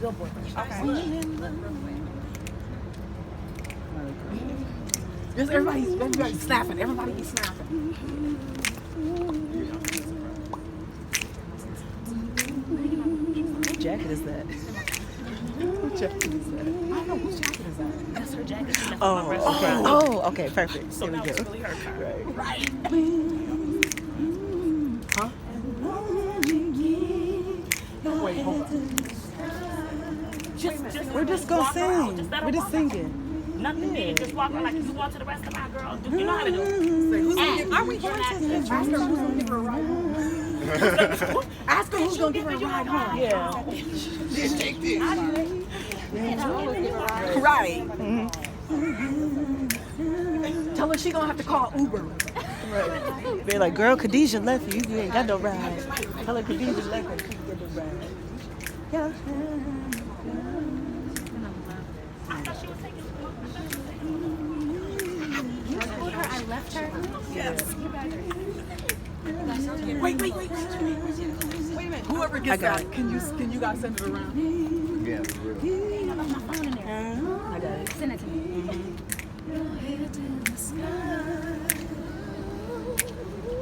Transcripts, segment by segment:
Real boyfriend. Okay. Just everybody's snapping. Everybody be snapping. What jacket is that? What jacket is that? I don't know. Whose jacket is that? That's her jacket. She left on my restaurant. Oh, okay, perfect. So now it's really her car. Right. Huh? Wait, hold on. We're just gonna sing. We're just singing. Nothing big. Just walk around like you walk to the rest of my girl. You know how to do it. Are we going to ask her who's gonna give her a ride home? Ask her who's gonna give her a ride home. Yeah. Just take this. Right. Tell her she gonna have to call Uber. Right. They're like, girl, Khadijah left you. You ain't got no ride. Tell her Khadijah left her. She can get no ride. Yeah. I left her. Yes. Wait a minute. Whoever gets that, can you guys send it around? Yeah, for real. I left my phone in there. I got it. Send it to me.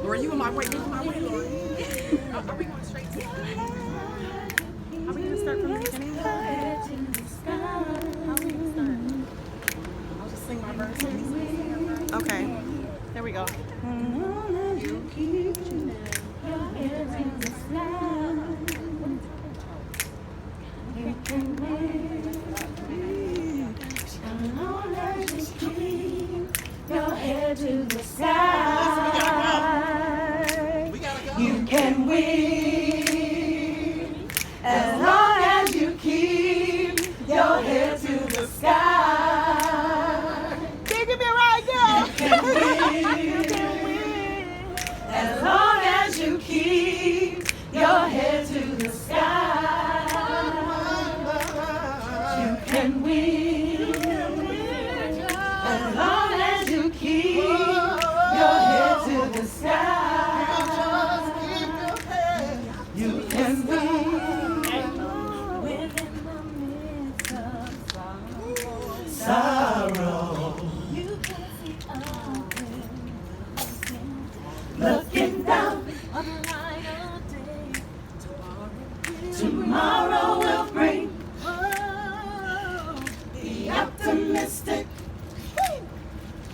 Lori, you in my way. You in my way, Lori. Are we going straight to? Are we gonna start from the beginning? How are we gonna start? I'll just sing my verse. Okay. There we go. Your head to the sky. You can win as long as you keep your head to the sky. Can you give me a ride, girl? You can win as long as you keep your head to the sky. You can win as long as you keep your head to the sky. You can win within the midst of sorrow. You can see looking down on the light of day. Tomorrow will bring. Be optimistic.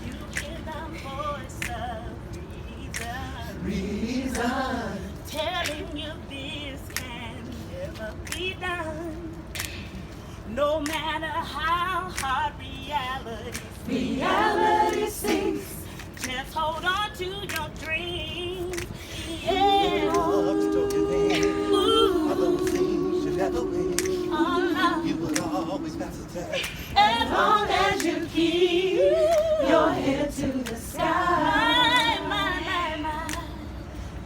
You hear the voice of reason telling you this can never be done. No matter how hard reality seems, just hold on to your dreams. Yeah. Although it seems you never win, you will always pass the test. As long as you keep your head to the sky,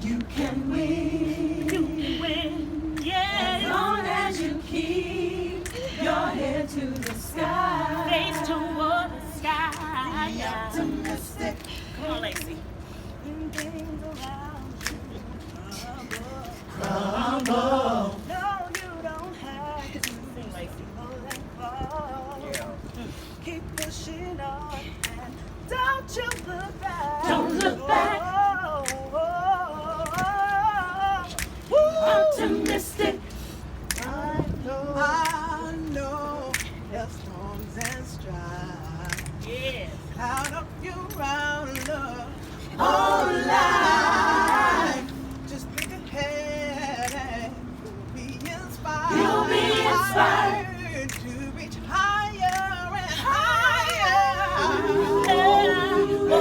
you can win. You can win. Yeah. As long as you keep your head to the sky, face toward the sky. Be optimistic. Come on, Lacey. When things around you crumble. No, you don't have to sing, Lacey. Keep pushing on and don't you look back. Don't look back. Optimistic. I know there's storms and strife. Yes. Out of your round love. Oh, life. Just look ahead and you'll be inspired. You'll be inspired. To reach higher and higher. Oh,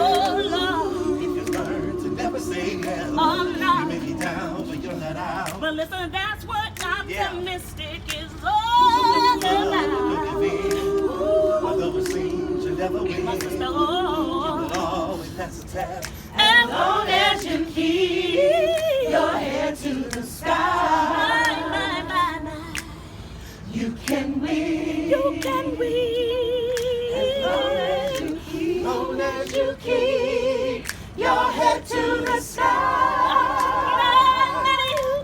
Lord. If you learn to never say no, Oh, no. you may be down, but you're not out. But listen, that's what optimistic is all Look about. within. Although it seems you never win, you will always pass the test. As long as you keep your head to the sky, you can win. You can win. As long as you keep your head to the sky,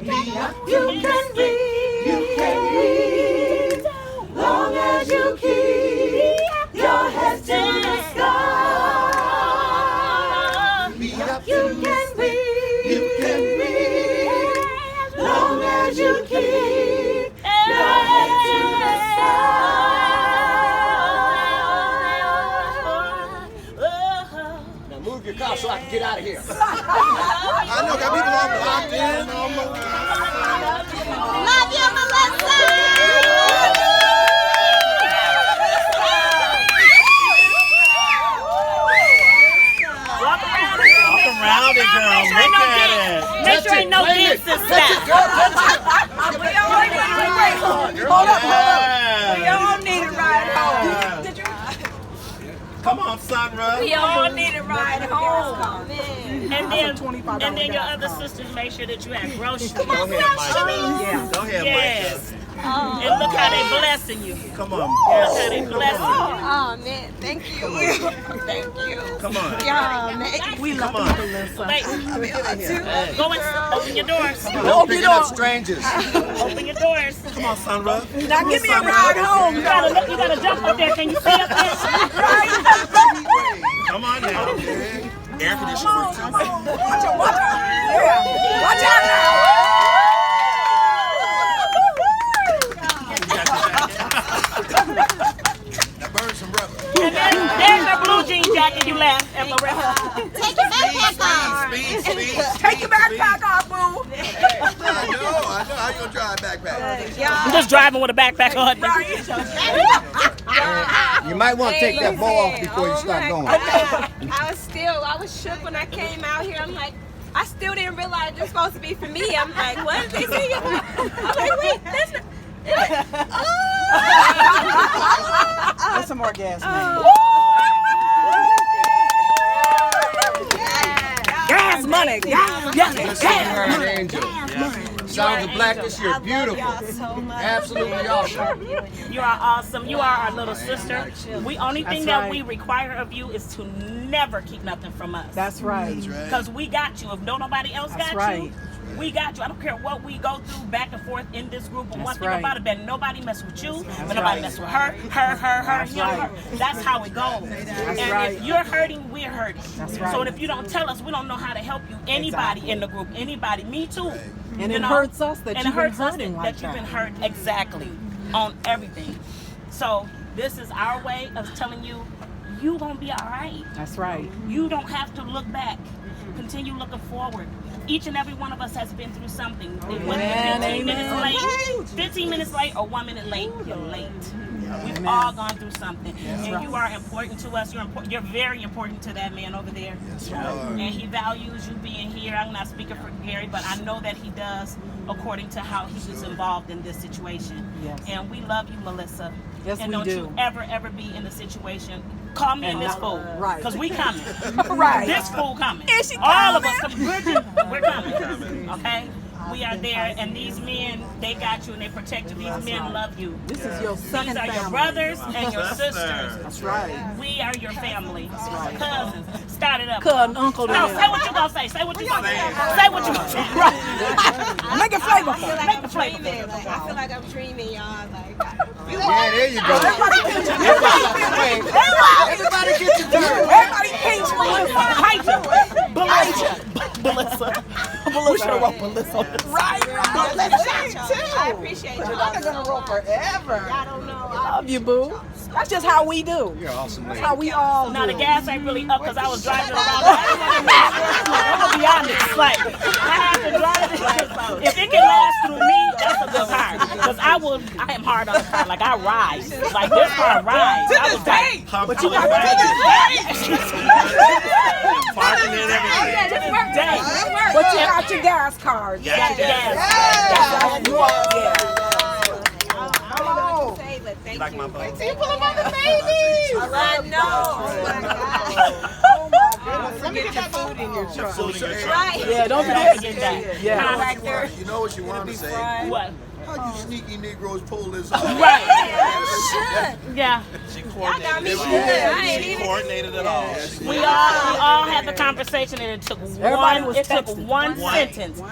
you can win. You can win. out of here. I know, got people all blocked in. Love you, Melissa. Walk around it, girl. Look at it. Make sure ain't no dancing step. Hold up. We all need a ride home. Come on, Sandra. We all need a ride home. And then your other sisters make sure that you have groceries. Go ahead, Mike. Go ahead, Yes. And look how they blessing you. Come on. Look how they blessing you. Oh man, thank you. Thank you. Come on. Y'all, man. We love Come on. you, Melissa. Wait, go and open your doors. Don't picking up strangers. Open your doors. Come on, Sandra. Now give me a ride home. You gotta jump up there. Can you see up there? Come on now. Air conditioner works too. Watch out. Yeah. Watch out now. Now burn some rubber. And then there's your blue jean jacket you left at Loretta. Take your backpack off. Speed. Take your backpack off, boo. I know. How you gonna drive backpack? I'm just driving with a backpack on. You might want to take that ball off before you start going. I was shook when I came out here. I'm like, I still didn't realize it's supposed to be for me. I'm like, what did they say? I'm like, wait, that's not. There's some more gas, man. Gas money. Gas angel. Sounds of Blackness, you're beautiful. Absolutely awesome. You are awesome. You are our little sister. The only thing that we require of you is to never keep nothing from us. That's right. Because we got you. If nobody else got you, we got you. I don't care what we go through back and forth in this group. But one thing about it, that nobody mess with you, but nobody mess with her, her. That's how it goes. And if you're hurting, we're hurting. So if you don't tell us, we don't know how to help you. Anybody in the group, anybody, me too. And it hurts us that you've been hurting like that. That you've been hurt exactly on everything. So this is our way of telling you, you gonna be all right. That's right. You don't have to look back. Continue looking forward. Each and every one of us has been through something. Whether you're 15 minutes late or 1 minute late, you're late. We've all gone through something. And you are important to us. You're very important to that man over there. Yes, you are. And he values you being here. I'm not speaking for Gary, but I know that he does according to how he was involved in this situation. Yes. And we love you, Melissa. Yes, and we don't do. you ever be in the situation. Call me and this fool. Right. Because we coming. Right. This fool coming. Is she All of coming? us coming. We're coming. Okay? We are there, and these men, they got you and they protect you. These men love you. This is your second These are family. your brothers and your sisters. That's right. We are your family. Cousins. Start it up. Cousin, uncle, No, say what you gonna say. Say what you gonna say. Say what you gonna say. Right. Make it flavorful. Make the flavor. I feel like I'm dreaming, y'all. Like, Yeah, there you go. Everybody get your turn. Everybody paints Melissa. We should have wrote Melissa on this. right. I appreciate you. I'm gonna roll forever. I don't know. Love you, boo. That's just how we do. You're awesome, That's lady. how we all Now do. the gas ain't really up because I was driving around. I'm gonna be honest, like I have to drive it. If it can last through me, that's a good car. Because I am hard on the car. Like I ride. Like this car rides. I was like, But you got parking and everything. to this day. But you got your gas card. You got the gas. You are. Yeah. You like my boat? I know. Let me get that food in your truck. Food in your truck. Right. Yeah, don't Don't forget. forget that. Yeah. Right there. You know what you want to say? What? How you sneaky Negroes pull this off? Right. Yeah. She got coordinated me it good. all. I ain't She even- coordinated it all. We all had the conversation and it took one sentence.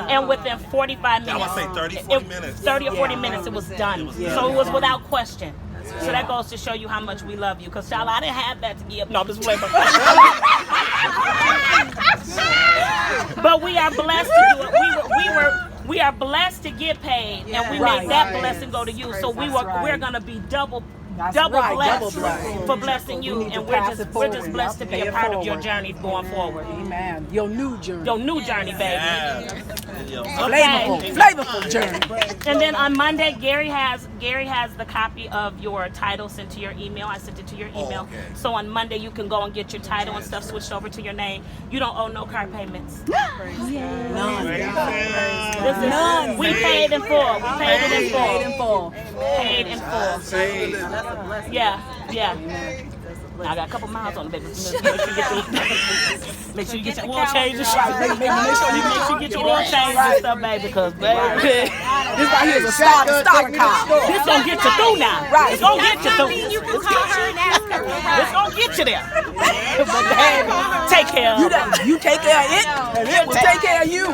And within 45 minutes. I would say 30, 40 minutes. 30 or 40 minutes, it was done. So it was without question. So that goes to show you how much we love you. Because, child, I didn't have that to give. No, just play. But we are blessed to do it. We are blessed to get paid, and we made that blessing go to you. So we're gonna be double double right, blessed double blessed. for blessing you, need to and pass we're it forward. just blessed to be Pay a it part of your forward. journey going forward. Amen. Your new journey. Your new journey, baby. Flavorful journey. And then on Monday, Gary has the copy of your title sent to your email. I sent it to your email. okay. So on Monday, you can go and get your title and stuff switched over to your name. You don't owe no car payments. None. We paid in full. We paid it in full. Paid in full. Yeah. I got a couple miles on the baby. Make sure you get your oil changes. Make sure you get your oil changes and stuff, baby. Because baby, This right here is a starter car. this gonna get you through now. Right. It's gonna get you through. You can call her and ask her. It's gonna get you there. But baby, take care of it. You take care of it, and it will take care of you.